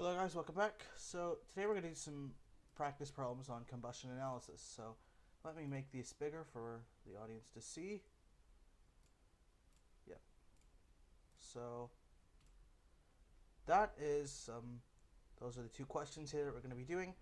Hello guys, welcome back. So today we're going to do some practice problems on combustion analysis. So let me make these bigger for the audience to see. Yep. So that is those are the two questions here that we're going to be doing.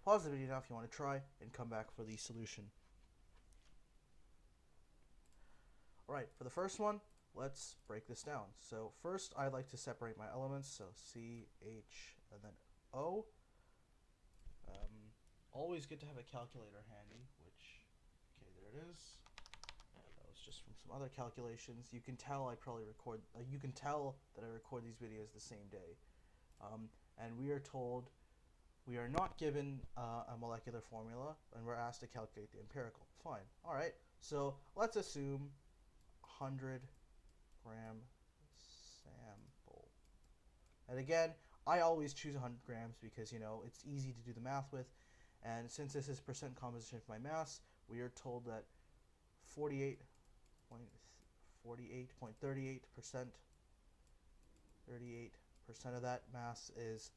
Pause the video now if you want to try and come back for the solution. Alright, for the first one, let's break this down. So first I like to separate my elements, so C, H, and then O. Always good to have a calculator handy, which, okay, there it is. That was just from some other calculations. You can tell I probably record, you can tell that I record these videos the same day. And we are told, we are not given a molecular formula, and we're asked to calculate the empirical. Fine. Alright, so let's assume 100 gram sample. And again, I always choose 100 grams because, you know, it's easy to do the math with. And since this is percent composition of my mass, we are told that 38.38% of that mass is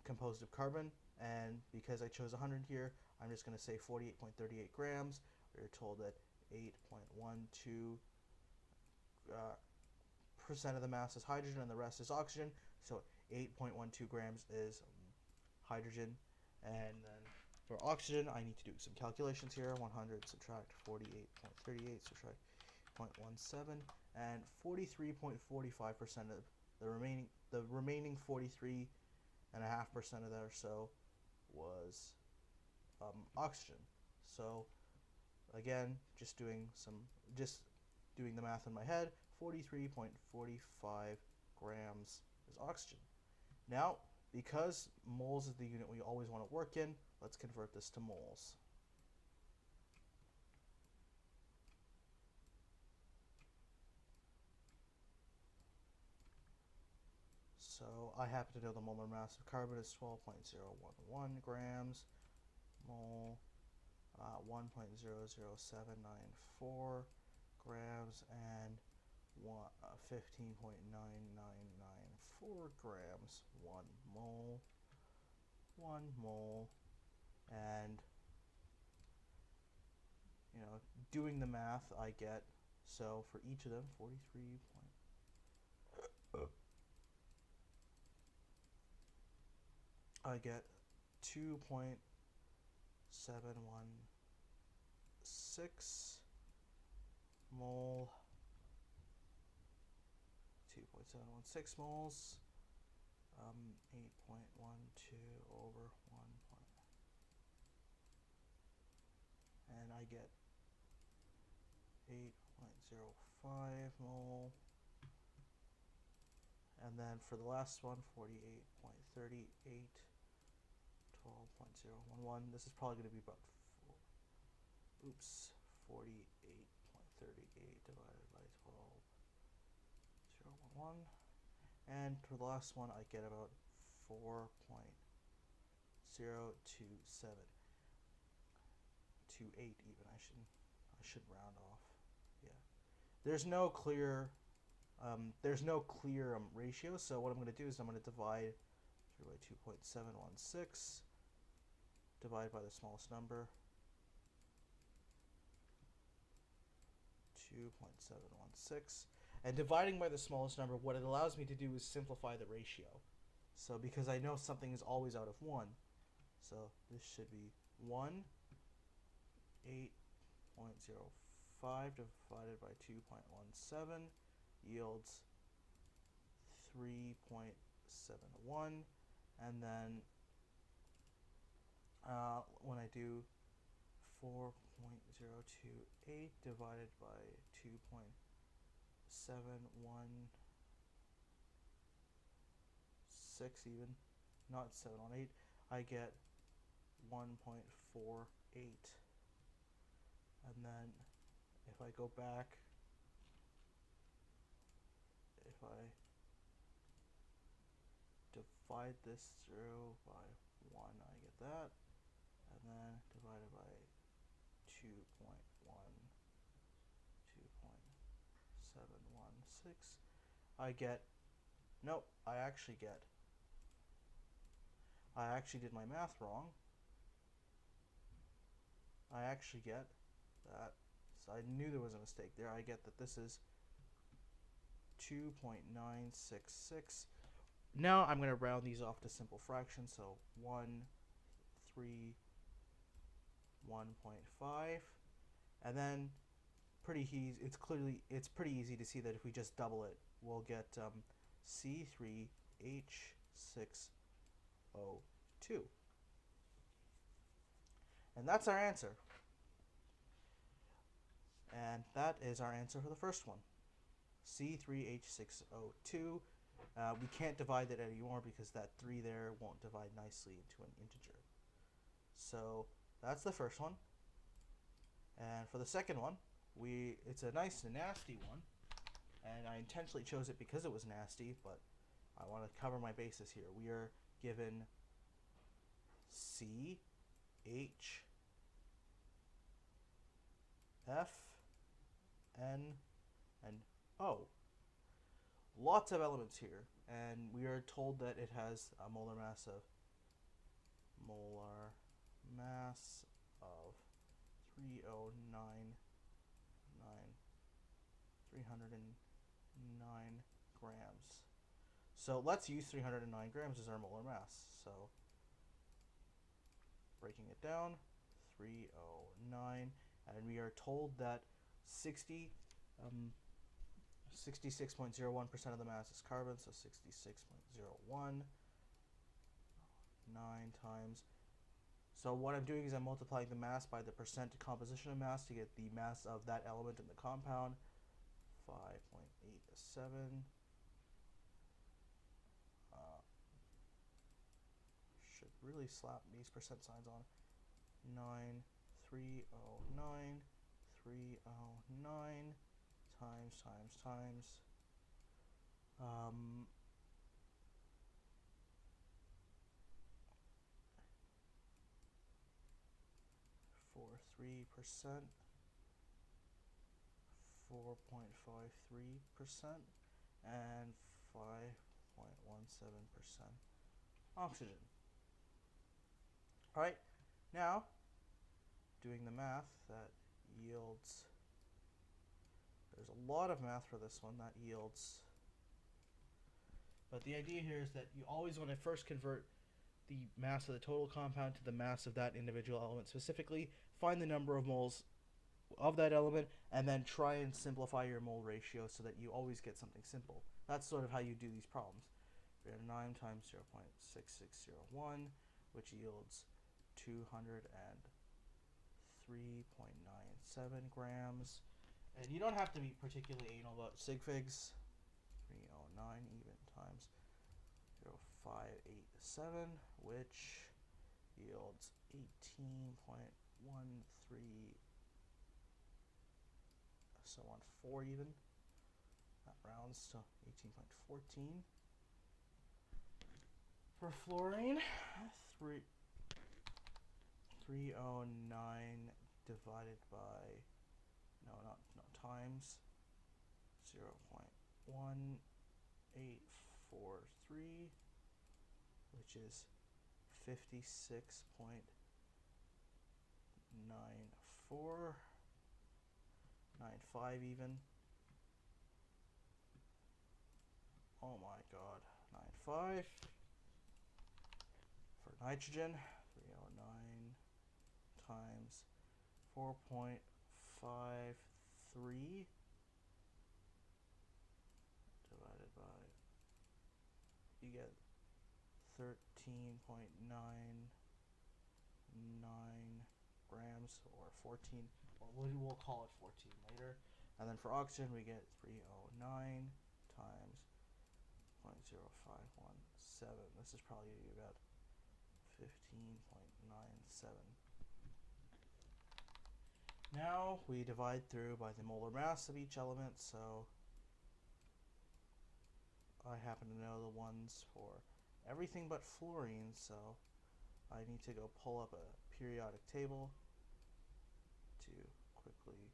composed of carbon. And because I chose 100 here, I'm just going to say 48.38 grams. We're told that 8.12 percent of the mass is hydrogen and the rest is oxygen. So 8.12 grams is hydrogen. And then for oxygen, I need to do some calculations here. 100 subtract 48.38 subtract 0.17, and 43.45% of the remaining 43.5% of that or so was oxygen. So again, just doing the math in my head, 43.45 grams is oxygen. Now, because moles is the unit we always want to work in, let's convert this to moles. So I happen to know the molar mass of carbon is 12.011 grams, mole, 1.00794 grams, and 15.9994 grams, 1 mole, and, you know, doing the math, I get, so for each of them, 43. I get 2.716 mole. 2.716 moles, 8.12 over 1. And I get 8.05 mole. And then for the last one, 48.38, 12.011. This is probably going to be about 48.38 divided by 12.011. And for the last one, I get about 4.027. 28 even. I should round off. Yeah. There's no clear ratio, so what I'm going to do is I'm going to divide through by 2.716, divide by the smallest number, 2.716, and dividing by the smallest number, what it allows me to do is simplify the ratio. So because I know something is always out of 1, so this should be 1, 8.05 divided by 2.17 yields 3.71, and then when I do 4.028 divided by 2.716 even, not 718, I get 1.48. And then if I go back, if I divide this through by 1, I get that, and then divided by 2.716, I get, nope, I actually get I actually did my math wrong. I actually get that, so I knew there was a mistake there. I get that this is 2.966. Now I'm going to round these off to simple fractions, so 1.5, and then it's pretty easy to see that if we just double it, we'll get C3H6O2. And that's our answer. And that is our answer for the first one. C3H6O2. We can't divide that anymore because that 3 there won't divide nicely into an integer. So that's the first one. And for the second one, it's a nice and nasty one. And I intentionally chose it because it was nasty, but I want to cover my bases here. We are given C, H, F, N, and O. Lots of elements here, and we are told that it has a molar mass of 309 grams. So let's use 309 grams as our molar mass. So breaking it down, 309, and we are told that 66.01% of the mass is carbon, so 66.01, 9 times. So what I'm doing is I'm multiplying the mass by the percent composition of mass to get the mass of that element in the compound. 5.87. Should really slap these percent signs on. 309 times 3%, 4.53%, and 5.17% oxygen. Alright, now doing the math, that yields, there's a lot of math for this one, that yields, but the idea here is that you always want to first convert the mass of the total compound to the mass of that individual element specifically, find the number of moles of that element, and then try and simplify your mole ratio so that you always get something simple. That's sort of how you do these problems. 9 times 0.6601, which yields 203.97 grams. And you don't have to be particularly anal about sig figs. 309 even times 0.587, which yields 18.13, so on 4 even. That rounds to 18.14. For fluorine, 309 divided by, not times 0.1843, which is 56.9495 even. Oh my god, 95. For nitrogen, 309 times 4.53 divided by, you get 13.99 grams, or 14, or we'll call it 14 later. And then for oxygen, we get 309 times 0.0517. This is probably about 15.97. Now we divide through by the molar mass of each element, so I happen to know the ones for everything but fluorine, so I need to go pull up a periodic table to quickly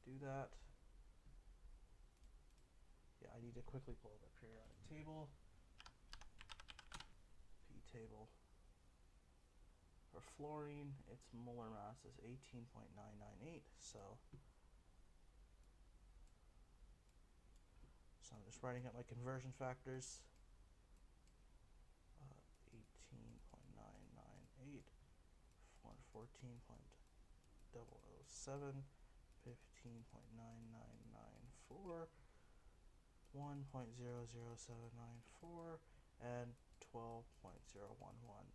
do that. Yeah, I need to quickly pull up a periodic table. P table. For fluorine, its molar mass is 18.998. So I'm just writing out my conversion factors. 18.998, 14.007, 15.9994, 1.00794, and 12.011,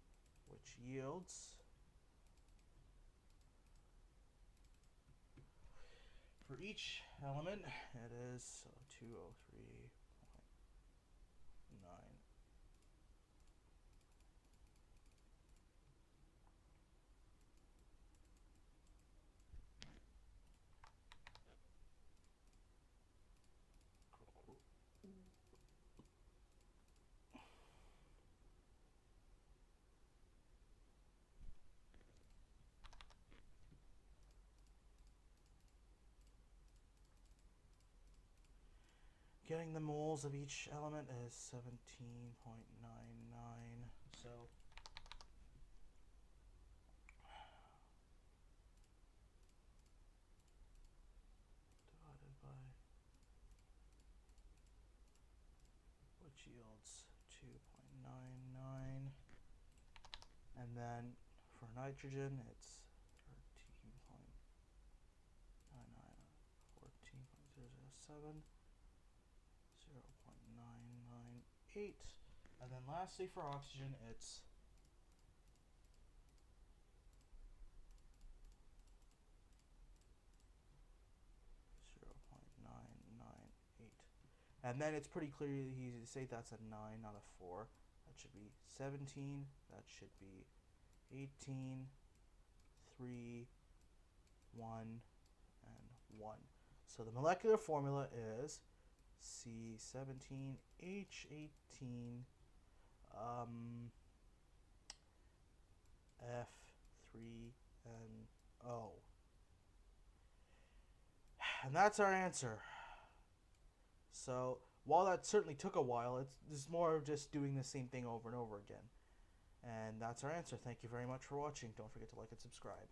which yields, for each element, it is 203.9. Getting the moles of each element is 17.99. So divided by, which yields 2.99. And then for nitrogen, it's 13.99, 14.007. 0.998. And then lastly for oxygen, it's 0.998. And then it's pretty clear easy to say that's a 9, not a 4. That should be 17. That should be 18, 3, 1, and 1. So the molecular formula is C17H18 F3NO. And that's our answer. So while that certainly took a while, it's more of just doing the same thing over and over again. And that's our answer. Thank you very much for watching. Don't forget to like and subscribe.